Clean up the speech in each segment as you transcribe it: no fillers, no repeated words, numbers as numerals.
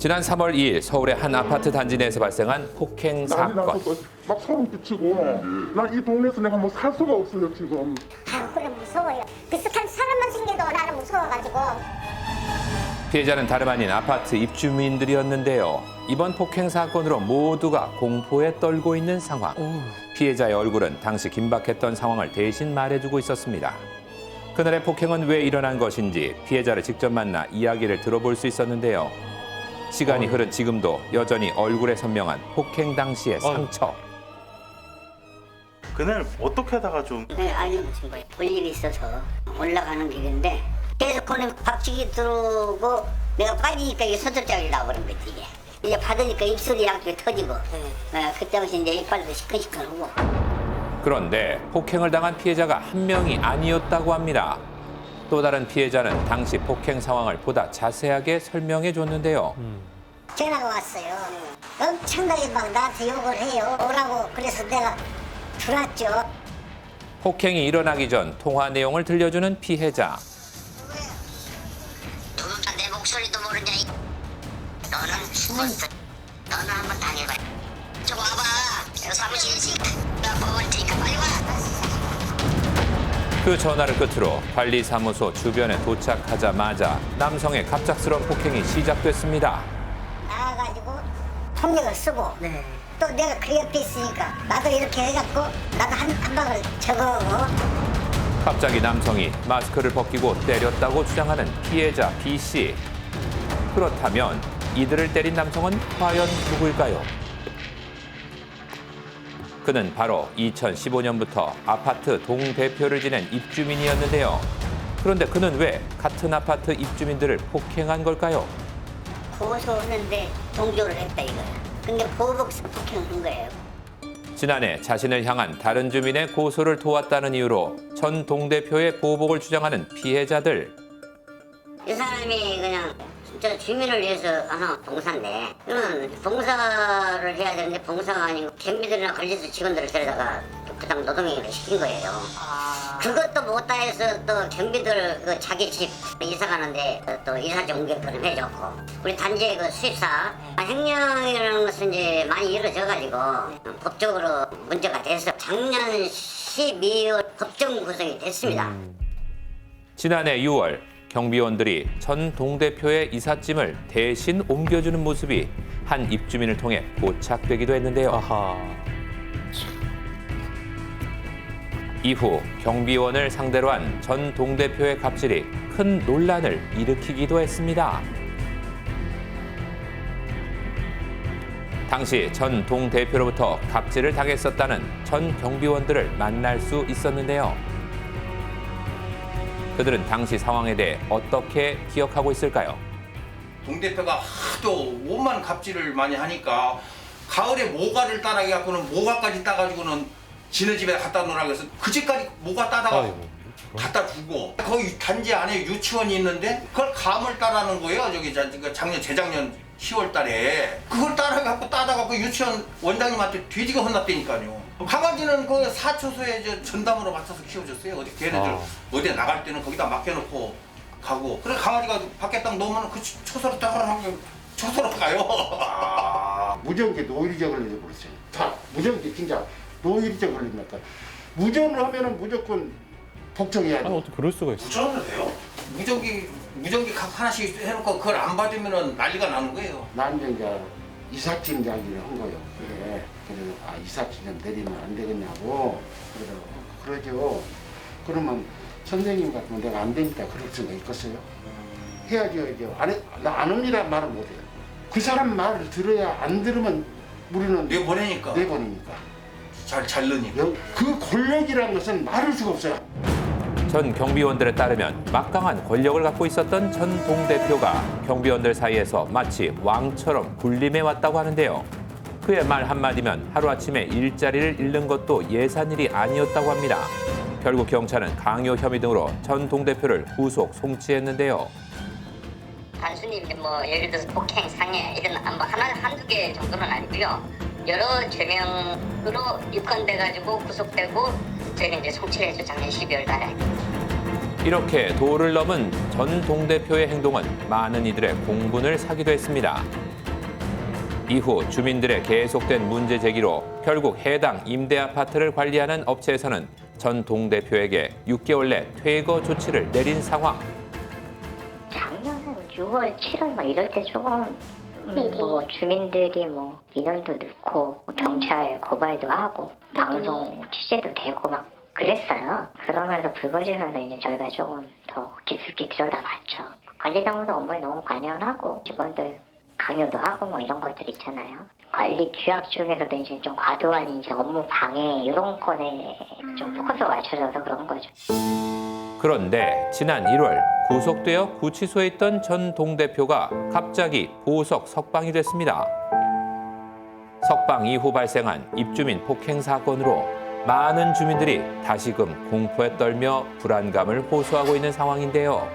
지난 3월 2일 서울의 한 아파트 단지 내에서 발생한 폭행 난리 사건. 나서 막 소름 끼치고 난 이 동네에서 내가 뭐 살 수가 없어요 지금. 아, 그래 무서워요. 비슷한 사람만 생겨도 나는 무서워가지고. 피해자는 다름 아닌 아파트 입주민들이었는데요. 이번 폭행 사건으로 모두가 공포에 떨고 있는 상황. 피해자의 얼굴은 당시 긴박했던 상황을 대신 말해주고 있었습니다. 그날의 폭행은 왜 일어난 것인지 피해자를 직접 만나 이야기를 들어볼 수 있었는데요. 시간이 흐른 지금도 여전히 얼굴에 선명한 폭행 당시의 상처. 그날 어떻게 하다가 좀 네, 알림 붙인 거예요. 볼 일이 있어서 올라가는 길인데 계속 보내 박치기 들어오고 내가 빠지니까 이게 서절장이 나와버린 거지 이게. 이제 받으니까 입술이 양쪽에 터지고 그때부터 이제 이빨도 시큰시큰하고. 그런데 폭행을 당한 피해자가 한 명이 아니었다고 합니다. 또 다른 피해자는 당시 폭행 상황을 보다 자세하게 설명해 줬는데요. 전화가 왔어요. 엄청나게 막 나한테 욕을 해요. 오라고. 그래서 내가 들어왔죠. 폭행이 일어나기 전 통화 내용을 들려주는 피해자. 누가 내 목소리도 모르냐. 너는 숨어있어. 너는 한번 당해봐. 좀 와봐. 사무실이지. 나 먹을 테니까 빨리 와. 그 전화를 끝으로 관리사무소 주변에 도착하자마자 남성의 갑작스러운 폭행이 시작됐습니다. 나와가지고 폭력을 쓰고 또 내가 그 옆에 있으니까 나도 이렇게 해갖고 나도 한 방을 적어오고. 갑자기 남성이 마스크를 벗기고 때렸다고 주장하는 피해자 B씨. 그렇다면 이들을 때린 남성은 과연 누구일까요? 그는 바로 2015년부터 아파트 동대표를 지낸 입주민이었는데요. 그런데 그는 왜 같은 아파트 입주민들을 폭행한 걸까요? 고소했는데 동조를 했다 이거야. 근데 보복성 폭행한 거예요. 지난해 자신을 향한 다른 주민의 고소를 도왔다는 이유로 전 동대표의 보복을 주장하는 피해자들. 이 사람이 그냥 진짜 주민을 위해서 하는 봉사인데 그러면 봉사를 해야 되는데 봉사가 아니고 경비들이나 관리소 직원들을 데려다가 부당 노동행위를 시킨 거예요. 그것도 못다 해서 또 경비들 그 자기 집 이사 가는데 또 이사지 옮겨서는 해줬고 우리 단지의 그 수입사 횡령이라는 것은 이제 많이 이루어져가지고 법적으로 문제가 돼서 작년 12월 법정 구성이 됐습니다. 지난해 6월 경비원들이 전 동대표의 이삿짐을 대신 옮겨주는 모습이 한 입주민을 통해 포착되기도 했는데요. 이후 경비원을 상대로 한 전 동대표의 갑질이 큰 논란을 일으키기도 했습니다. 당시 전 동대표로부터 갑질을 당했었다는 전 경비원들을 만날 수 있었는데요. 그들은 당시 상황에 대해 어떻게 기억하고 있을까요? 동대표가 하도 오만 갑질을 많이 하니까 가을에 모가를 따라 해갖고는 모가까지 따가지고는 지네 집에 갖다 놓으라고 해서 그 집까지 모가 따다가 갖다 주고 거기 단지 안에 유치원이 있는데 그걸 감을 따라는 거예요. 저기 작년 재작년 10월 달에 그걸 따라갖고 따다가 유치원 원장님한테 뒤지게 혼났다니까요. 강아지는 그 사초소에 전담으로 맞춰서 키워줬어요. 어디 걔네들 어디 나갈 때는 거기다 맡겨놓고 가고 그래 강아지가 밖에 딱 놓으면 그 초소로 따라하고 초소로 가요. 무전기 노이리제 걸리게 버렸어요. 다 무전기 진짜 노이리제 걸립니까? 무전을 하면은 무조건 복종해야 돼. 어떻게 그럴 수가 있어? 무전을 해요? 무전기 각 하나씩 해놓고 그걸 안 받으면은 난리가 나는 거예요. 난 이제 이삿짐 이야기를 한 거예요. 그래 이삿짐 좀 내리면 안 되겠냐고. 그러죠. 그러면 선생님 같으면 내가 안 됩니다. 그럴 수가 있겠어요? 해야죠. 나 안 합니다 말은 못해요. 그 사람 말을 들어야 안 들으면 우리는 내보내니까. 잘 넣으니까. 그 권력이라는 것은 말할 수가 없어요. 전 경비원들에 따르면 막강한 권력을 갖고 있었던 전 동대표가 경비원들 사이에서 마치 왕처럼 군림해 왔다고 하는데요. 그의 말 한마디면 하루아침에 일자리를 잃는 것도 예산일이 아니었다고 합니다. 결국 경찰은 강요 혐의 등으로 전 동대표를 구속 송치했는데요. 단순히 이제 뭐 예를 들어서 폭행, 상해 이런 뭐 한두 개 정도는 아니고요. 여러 죄명으로 입건돼가지고 구속되고 저희가 이제 송치를 했죠. 작년 12월 달에. 이렇게 도를 넘은 전 동대표의 행동은 많은 이들의 공분을 사기도 했습니다. 이후 주민들의 계속된 문제 제기로 결국 해당 임대 아파트를 관리하는 업체에서는 전 동대표에게 6개월 내 퇴거 조치를 내린 상황. 작년은 6월, 7월 막 이럴 때 조금 뭐 주민들이 뭐 인원도 넣고 경찰 고발도 하고 방송 취재도 되고 막 그랬어요. 그러면서 불거지면서 이제 저희가 조금 더 깊숙이 들여다봤죠. 관리자분도 업무에 너무 관여하고 직원들 강요도 하고 뭐 이런 것들 있잖아요. 관리 규약 중에서도 이제 좀 과도한 이제 업무 방해 이런 건에 좀 포커스가 맞춰져서 그런 거죠. 그런데 지난 1월 구속되어 구치소에 있던 전 동대표가 갑자기 보석 석방이 됐습니다. 석방 이후 발생한 입주민 폭행 사건으로 많은 주민들이 다시금 공포에 떨며 불안감을 호소하고 있는 상황인데요.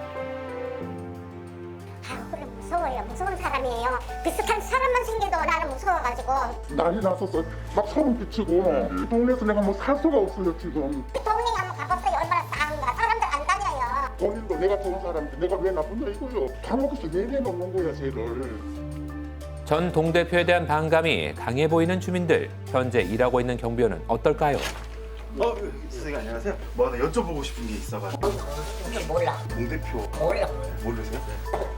그래 무서워요. 무서운 사람이에요. 비슷한 사람만 생겨도 나는 무서워가지고. 난리 났었어. 막 소름 끼치고 이 동네에서 내가 뭐 살 수가 없어요 지금. 동네 한번 가봤어요. 얼마나 싸한가. 사람들 안 다녀요. 본인도 내가 좋은 사람인데 내가 왜 나쁜다 이거요. 감옥에서 왜 내놓는 거야 쟤를. 전 동대표에 대한 반감이 강해 보이는 주민들. 현재 일하고 있는 경비원은 어떨까요? 선생님 안녕하세요. 뭐 하나 여쭤보고 싶은 게 있어가지고. 몰라. 동대표 몰라. 모르세요?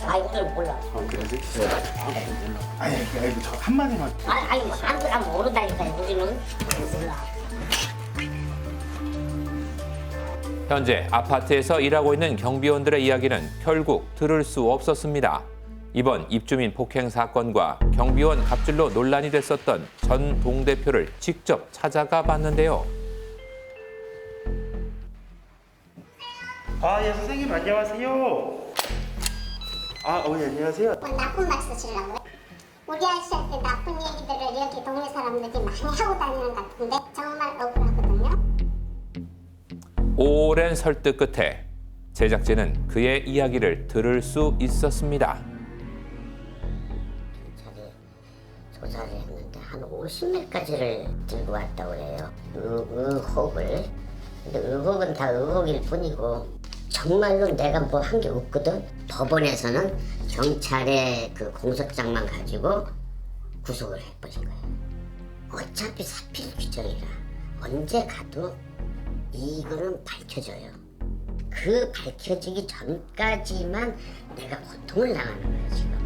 아이고 몰라. 그러세요? 아니 저 한마디만. 아니 뭐 아무도 모른다니까요. 우리는 몰라. 현재 아파트에서 일하고 있는 경비원들의 이야기는 결국 들을 수 없었습니다. 이번 입주민 폭행 사건과 경비원 갑질로 논란이 됐었던 전 동대표를 직접 찾아가 봤는데요. 예 선생님 안녕하세요. 예 안녕하세요. 뭐 나쁜 말 쓰시려고요? 우리 아저씨한테 나쁜 얘기들을 여기 동네 사람들이 많이 하고 다니는 것 같은데 정말 억울하거든요. 오랜 설득 끝에 제작진은 그의 이야기를 들을 수 있었습니다. 조사를 했는데 한 50몇 가지를 들고 왔다고 해요. 의혹을. 근데 의혹은 다 의혹일 뿐이고 정말로 내가 뭐 한 게 없거든. 법원에서는 경찰의 그 공소장만 가지고 구속을 해버린 거예요. 어차피 사필 규정이라 언제 가도 이거는 밝혀져요. 그 밝혀지기 전까지만 내가 고통을 당하는 거예요 지금.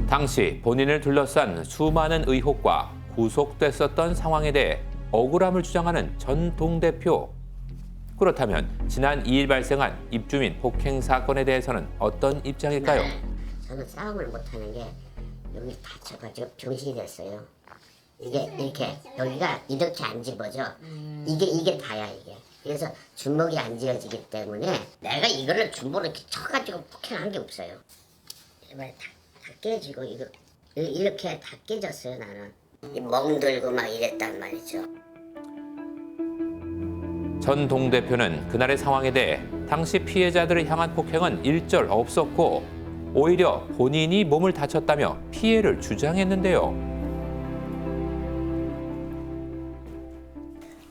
당시 본인을 둘러싼 수많은 의혹과 구속됐었던 상황에 대해 억울함을 주장하는 전 동대표. 그렇다면 지난 2일 발생한 입주민 폭행 사건에 대해서는 어떤 입장일까요? 저는 싸움을 못하는 게 여기 다쳐가지고 병신이 됐어요. 이게 이렇게 여기가 이렇게 안 집어져. 이게 다야 이게. 그래서 주먹이 안 쥐어지기 때문에 내가 이거를 주먹으로 이렇게 쳐가지고 폭행한 게 없어요. 정말 다 깨지고 이렇게 다 깨졌어요 나는. 멍들고 막 이랬단 말이죠. 전 동대표는 그날의 상황에 대해 당시 피해자들을 향한 폭행은 일절 없었고 오히려 본인이 몸을 다쳤다며 피해를 주장했는데요.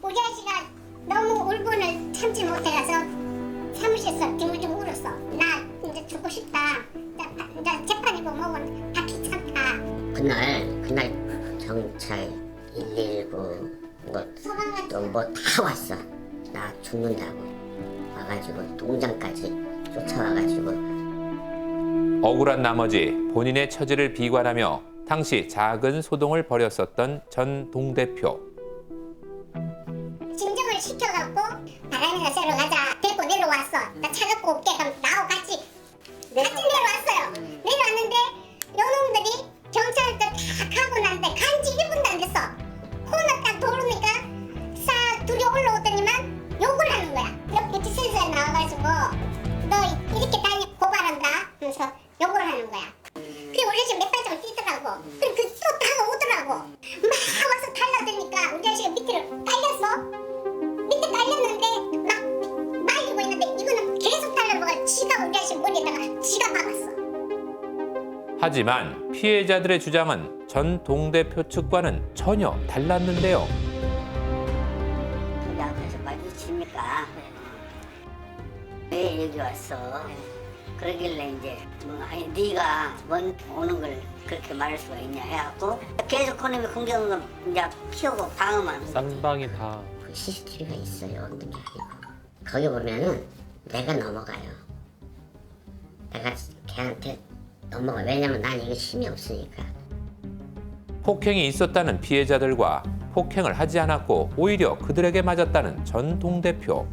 우리 아저씨가 너무 울분을 참지 못해서 사무실에서 뒹굴뒹굴 울었어. 나 이제 죽고 싶다. 이제 재판이고 뭐고 다 귀찮다. 그날 경찰 119 뭐 다 왔어. 나 죽는다고 와가지고 동장까지 쫓아와가지고. 억울한 나머지 본인의 처지를 비관하며 당시 작은 소동을 벌였었던 전 동대표. 진정을 시켜갖고 바람이나 쐬러 가자. 데리고 내려왔어. 나 차 갖고 올게. 그럼 나하고 같이 내려왔어요. 내려왔는데 요놈들이 경찰들 다 가고 났는데 간지 1분도 안 됐어. 코너 딱 돌으니까 싹 둘이 올라오더니만 욕을 하는 거야. 옆에 지세서에 나와가지고 너 이렇게 다니 고발한다 하면서 욕을 하는 거야. 그래 우리 아저씨 몇 발짝을 뛰더라고. 그래 그또 다가 오더라고. 막 와서 달라드니까 우리 아저씨가 밑으로 깔렸어. 밑에 깔렸는데 막 말리고 있는데 이거는 계속 달라보가 지가 우리 아저씨 머리에다가 지가 박았어. 하지만 피해자들의 주장은 전 동대표 측과는 전혀 달랐는데요. 근데 앞에서 마주치니까 왔어. 그러길래 이제 아니 네가 오는 걸 그렇게 말할 수가 있냐 해갖고 계속 그놈이 공격을 이제 키우고 방어만. 쌍방이 다. 그 CCTV가 있어요. 없는 게 아니고. 거기 보면은 내가 넘어가요. 내가 걔한테 넘어가. 왜냐면 난 이거 힘이 없으니까. 폭행이 있었다는 피해자들과 폭행을 하지 않았고 오히려 그들에게 맞았다는 전 동대표.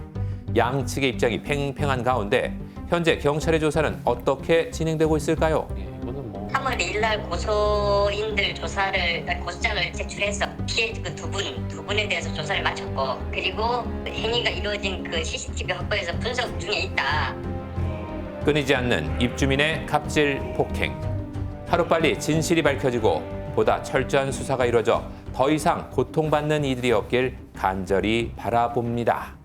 양측의 입장이 팽팽한 가운데 현재 경찰의 조사는 어떻게 진행되고 있을까요? 이거는 뭐 3월 1일 날 고소인들 고소장을 제출해서 피해 그 두 분에 대해서 조사를 마쳤고, 그리고 행위가 이루어진 그 CCTV 확보에서 분석 중에 있다. 끊이지 않는 입주민의 갑질 폭행. 하루빨리 진실이 밝혀지고 보다 철저한 수사가 이루어져 더 이상 고통받는 이들이 없길 간절히 바라봅니다.